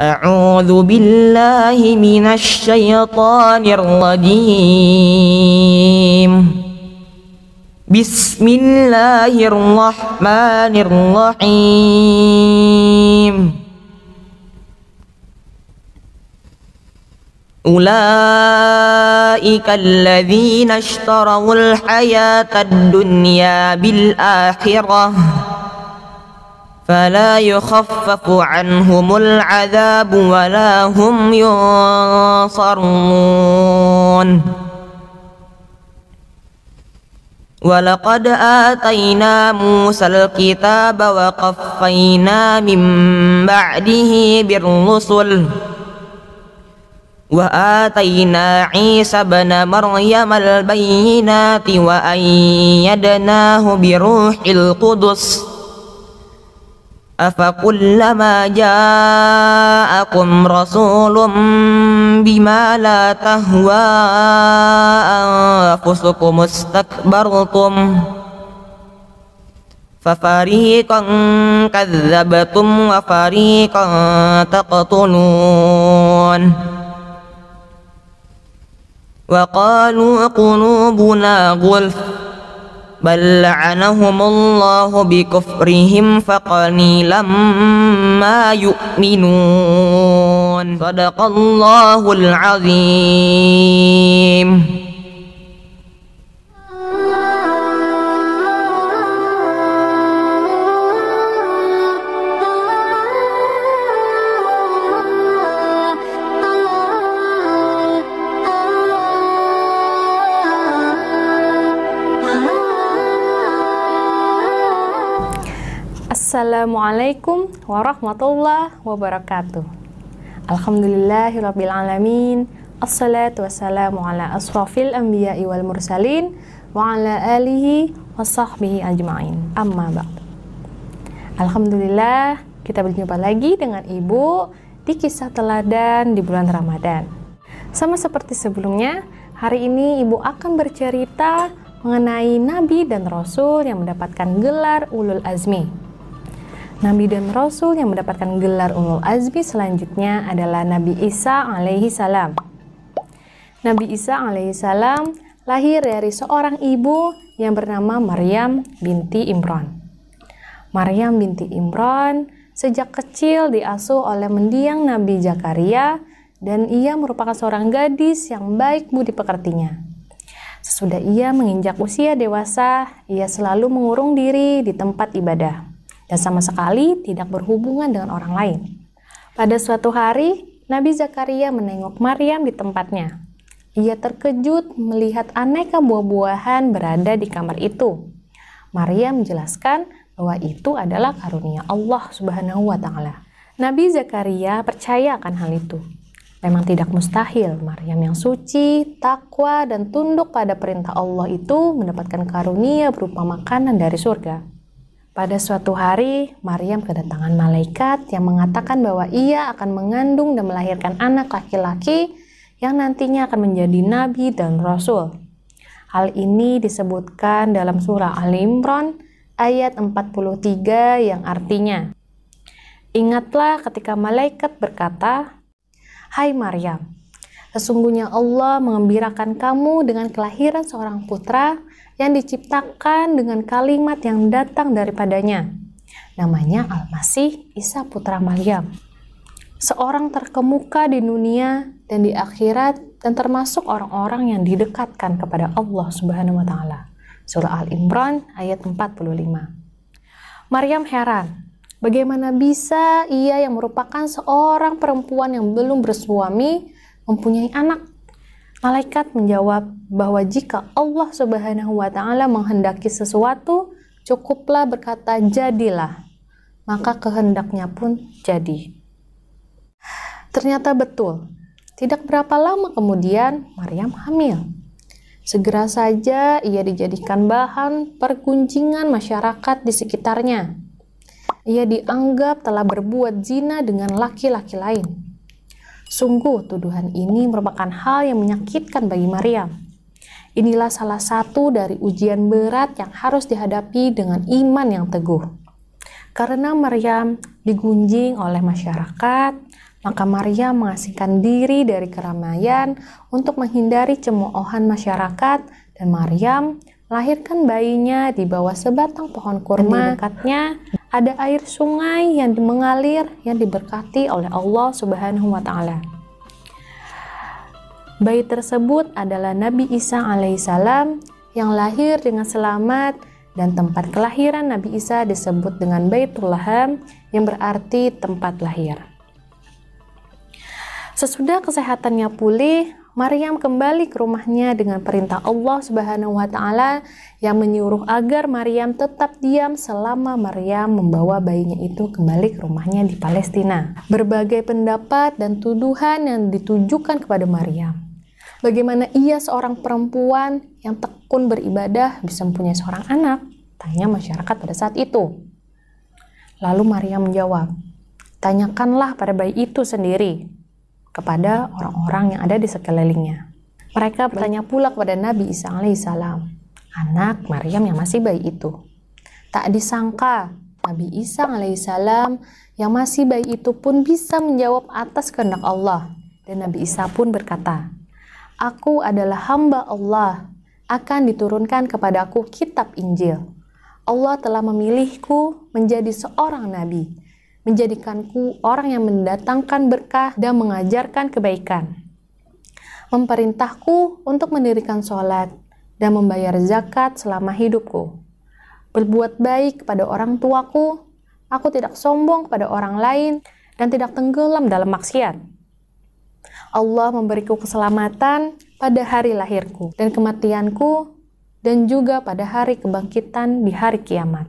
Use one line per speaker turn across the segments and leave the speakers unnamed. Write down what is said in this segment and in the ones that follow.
أعوذ بالله من الشيطان الرجيم بسم الله الرحمن الرحيم أولئك الذين اشتروا الحياة الدنيا بالآخرة فلا يخفف عنهم العذاب ولا هم ينصرون ولقد آتينا موسى الكتاب وقفينا من بعده بالرسل وآتينا عيسى ابن مريم البينات وأيدناه بروح القدس أفكلما جاءكم رسول بما لا تهوى أنفسكم استكبرتم ففريقا كذبتم وفريقا تقتلون وقالوا قلوبنا غلف بل لعنهم الله بكفرهم فقليلا ما يؤمنون صدق الله العظيم.
Assalamualaikum warahmatullahi wabarakatuh. Alhamdulillahirabbil alamin. Assalatu wassalamu ala asrafil anbiya'i wal mursalin wa ala alihi washabbihi ajma'in. Amma ba'd. Alhamdulillah, kita berjumpa lagi dengan Ibu di kisah teladan di bulan Ramadan. Sama seperti sebelumnya, hari ini Ibu akan bercerita mengenai nabi dan rasul yang mendapatkan gelar ulul azmi. Nabi dan Rasul yang mendapatkan gelar ulul azmi selanjutnya adalah Nabi Isa alaihi salam. Nabi Isa alaihi salam lahir dari seorang ibu yang bernama Maryam binti Imran. Maryam binti Imran sejak kecil diasuh oleh mendiang Nabi Zakaria dan ia merupakan seorang gadis yang baik budi pekertinya. Sesudah ia menginjak usia dewasa, ia selalu mengurung diri di tempat ibadah dan sama sekali tidak berhubungan dengan orang lain. Pada suatu hari, Nabi Zakaria menengok Maryam di tempatnya. Ia terkejut melihat aneka buah-buahan berada di kamar itu. Maryam menjelaskan bahwa itu adalah karunia Allah Subhanahu wa Ta'ala. Nabi Zakaria percaya akan hal itu. Memang tidak mustahil Maryam yang suci, takwa, dan tunduk pada perintah Allah itu mendapatkan karunia berupa makanan dari surga. Pada suatu hari, Maryam kedatangan malaikat yang mengatakan bahwa ia akan mengandung dan melahirkan anak laki-laki yang nantinya akan menjadi nabi dan rasul. Hal ini disebutkan dalam surah Al-Imran ayat 43 yang artinya, "Ingatlah ketika malaikat berkata, 'Hai Maryam, sesungguhnya Allah mengembirakan kamu dengan kelahiran seorang putra yang diciptakan dengan kalimat yang datang daripadanya. Namanya Al-Masih Isa putra Maryam. Seorang terkemuka di dunia dan di akhirat dan termasuk orang-orang yang didekatkan kepada Allah Subhanahu wa Ta'ala." Surah Al-Imran ayat 45. Maryam heran, bagaimana bisa ia yang merupakan seorang perempuan yang belum bersuami mempunyai anak? Malaikat menjawab bahwa jika Allah Subhanahu wa Ta'ala menghendaki sesuatu, cukuplah berkata jadilah, maka kehendaknya pun jadi. Ternyata betul. Tidak berapa lama kemudian Maryam hamil. Segera saja ia dijadikan bahan pergunjingan masyarakat di sekitarnya. Ia dianggap telah berbuat zina dengan laki-laki lain. Sungguh tuduhan ini merupakan hal yang menyakitkan bagi Maryam. Inilah salah satu dari ujian berat yang harus dihadapi dengan iman yang teguh. Karena Maryam digunjing oleh masyarakat, maka Maryam mengasingkan diri dari keramaian untuk menghindari cemoohan masyarakat, dan Maryam melahirkan bayinya di bawah sebatang pohon kurma. Di dekatnya ada air sungai yang mengalir yang diberkati oleh Allah Subhanahu wa Ta'ala. Bayi tersebut adalah Nabi Isa alaihissalam yang lahir dengan selamat, dan tempat kelahiran Nabi Isa disebut dengan Baitul Laham yang berarti tempat lahir. Sesudah kesehatannya pulih, Maryam kembali ke rumahnya dengan perintah Allah Subhanahu wa Ta'ala yang menyuruh agar Maryam tetap diam selama Maryam membawa bayinya itu kembali ke rumahnya di Palestina. Berbagai pendapat dan tuduhan yang ditujukan kepada Maryam. Bagaimana ia seorang perempuan yang tekun beribadah bisa mempunyai seorang anak? Tanya masyarakat pada saat itu. Lalu Maryam menjawab, tanyakanlah pada bayi itu sendiri kepada orang-orang yang ada di sekelilingnya. Mereka bertanya pula kepada Nabi Isa alaihissalam, anak Maryam yang masih bayi itu. Tak disangka Nabi Isa alaihissalam yang masih bayi itu pun bisa menjawab atas kehendak Allah. Dan Nabi Isa pun berkata, aku adalah hamba Allah, akan diturunkan kepadaku kitab Injil. Allah telah memilihku menjadi seorang nabi, menjadikanku orang yang mendatangkan berkah dan mengajarkan kebaikan, memerintahku untuk mendirikan sholat dan membayar zakat selama hidupku, berbuat baik kepada orang tuaku, aku tidak sombong kepada orang lain, dan tidak tenggelam dalam maksiat. Allah memberiku keselamatan pada hari lahirku dan kematianku, dan juga pada hari kebangkitan di hari kiamat.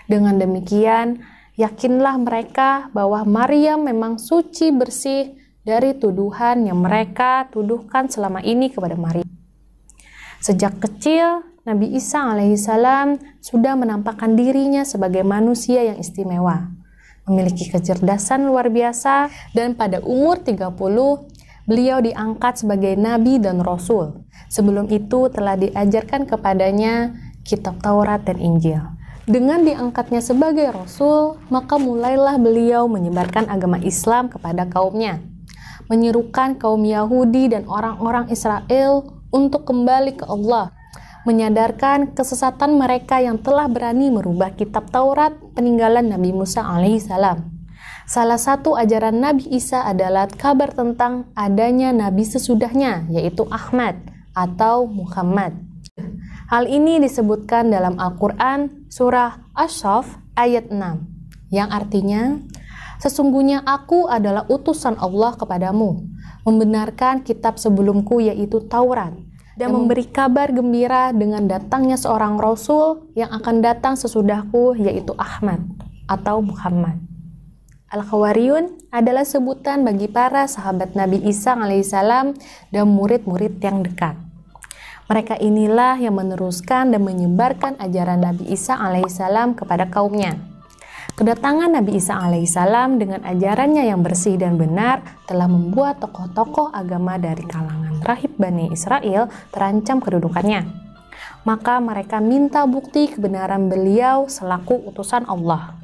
Dengan demikian, yakinlah mereka bahwa Maryam memang suci bersih dari tuduhan yang mereka tuduhkan selama ini kepada Maryam. Sejak kecil, Nabi Isa alaihissalam sudah menampakkan dirinya sebagai manusia yang istimewa, memiliki kecerdasan luar biasa, dan pada umur 30, beliau diangkat sebagai nabi dan rasul. Sebelum itu telah diajarkan kepadanya kitab Taurat dan Injil. Dengan diangkatnya sebagai rasul, maka mulailah beliau menyebarkan agama Islam kepada kaumnya, menyerukan kaum Yahudi dan orang-orang Israel untuk kembali ke Allah, menyadarkan kesesatan mereka yang telah berani merubah kitab Taurat peninggalan Nabi Musa alaihissalam. Salah satu ajaran Nabi Isa adalah kabar tentang adanya nabi sesudahnya, yaitu Ahmad atau Muhammad. Hal ini disebutkan dalam Al-Quran surah Asy-Syaff ayat 6, yang artinya, sesungguhnya aku adalah utusan Allah kepadamu, membenarkan kitab sebelumku yaitu Taurat, dan memberi kabar gembira dengan datangnya seorang Rasul yang akan datang sesudahku yaitu Ahmad atau Muhammad. Al-Khawariyun adalah sebutan bagi para sahabat Nabi Isa alaihissalam dan murid-murid yang dekat. Mereka inilah yang meneruskan dan menyebarkan ajaran Nabi Isa alaihissalam kepada kaumnya. Kedatangan Nabi Isa alaihissalam dengan ajarannya yang bersih dan benar telah membuat tokoh-tokoh agama dari kalangan rahib Bani Israel terancam kedudukannya. Maka mereka minta bukti kebenaran beliau selaku utusan Allah.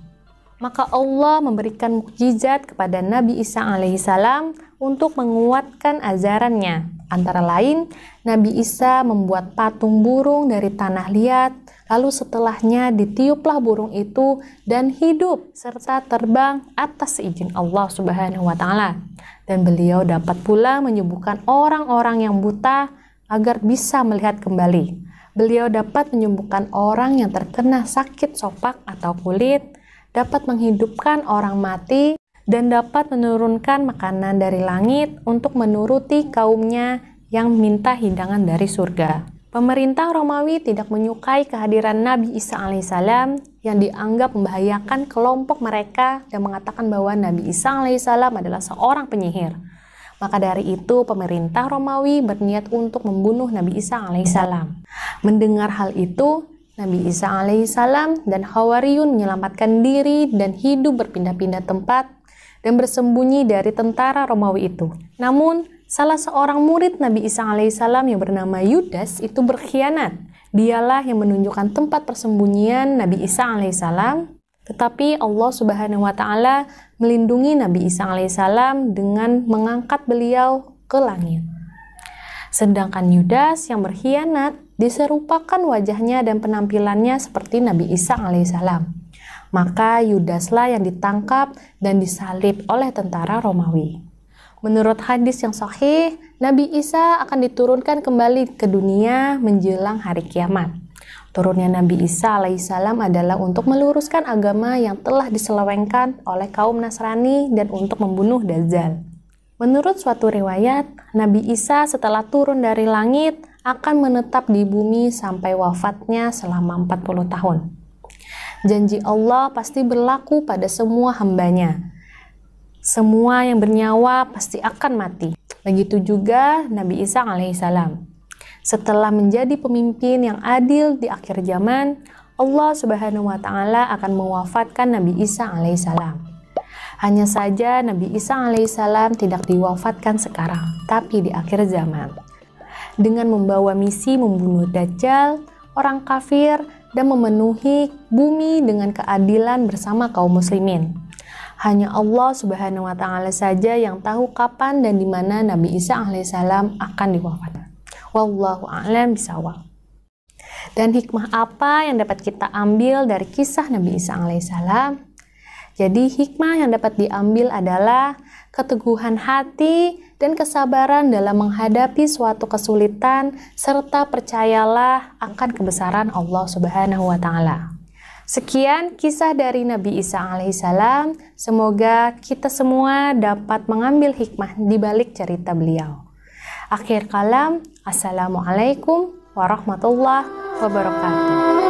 Maka Allah memberikan mukjizat kepada Nabi Isa alaihissalam untuk menguatkan ajarannya. Antara lain, Nabi Isa membuat patung burung dari tanah liat, lalu setelahnya ditiuplah burung itu dan hidup serta terbang atas izin Allah Subhanahu wa Ta'ala. Dan beliau dapat pula menyembuhkan orang-orang yang buta agar bisa melihat kembali. Beliau dapat menyembuhkan orang yang terkena sakit sopak atau kulit, dapat menghidupkan orang mati, dan dapat menurunkan makanan dari langit untuk menuruti kaumnya yang minta hidangan dari surga. Pemerintah Romawi tidak menyukai kehadiran Nabi Isa alaihissalam yang dianggap membahayakan kelompok mereka dan mengatakan bahwa Nabi Isa alaihissalam adalah seorang penyihir. Maka dari itu pemerintah Romawi berniat untuk membunuh Nabi Isa alaihissalam. Mendengar hal itu, Nabi Isa alaihissalam dan Hawariyun menyelamatkan diri dan hidup berpindah-pindah tempat dan bersembunyi dari tentara Romawi itu. Namun, salah seorang murid Nabi Isa alaihissalam yang bernama Yudas itu berkhianat. Dialah yang menunjukkan tempat persembunyian Nabi Isa alaihissalam Tetapi Allah Subhanahu wa Ta'ala melindungi Nabi Isa alaihissalam dengan mengangkat beliau ke langit. Sedangkan Yudas yang berkhianat diserupakan wajahnya dan penampilannya seperti Nabi Isa alaihissalam. Maka Yudaslah yang ditangkap dan disalib oleh tentara Romawi. Menurut hadis yang sahih, Nabi Isa akan diturunkan kembali ke dunia menjelang hari kiamat. Turunnya Nabi Isa alaihissalam adalah untuk meluruskan agama yang telah diselewengkan oleh kaum Nasrani dan untuk membunuh Dajjal. Menurut suatu riwayat, Nabi Isa setelah turun dari langit akan menetap di bumi sampai wafatnya selama 40 tahun. Janji Allah pasti berlaku pada semua hambanya. Semua yang bernyawa pasti akan mati. Begitu juga Nabi Isa alaihissalam. Setelah menjadi pemimpin yang adil di akhir zaman, Allah Subhanahu wa Ta'ala akan mewafatkan Nabi Isa alaihissalam. Hanya saja Nabi Isa alaihissalam tidak diwafatkan sekarang, tapi di akhir zaman. Dengan membawa misi membunuh Dajjal, orang kafir, dan memenuhi bumi dengan keadilan bersama kaum muslimin. Hanya Allah Subhanahu wa Ta'ala saja yang tahu kapan dan di mana Nabi Isa alaihissalam akan diwafatkan. Wallahu a'lam bishawab. Dan hikmah apa yang dapat kita ambil dari kisah Nabi Isa alaihissalam? Jadi hikmah yang dapat diambil adalah keteguhan hati dan kesabaran dalam menghadapi suatu kesulitan serta percayalah akan kebesaran Allah Subhanahu wa Ta'ala. Sekian kisah dari Nabi Isa alaihissalam. Semoga kita semua dapat mengambil hikmah di balik cerita beliau. Akhir kalam, Assalamualaikum warahmatullahi wabarakatuh.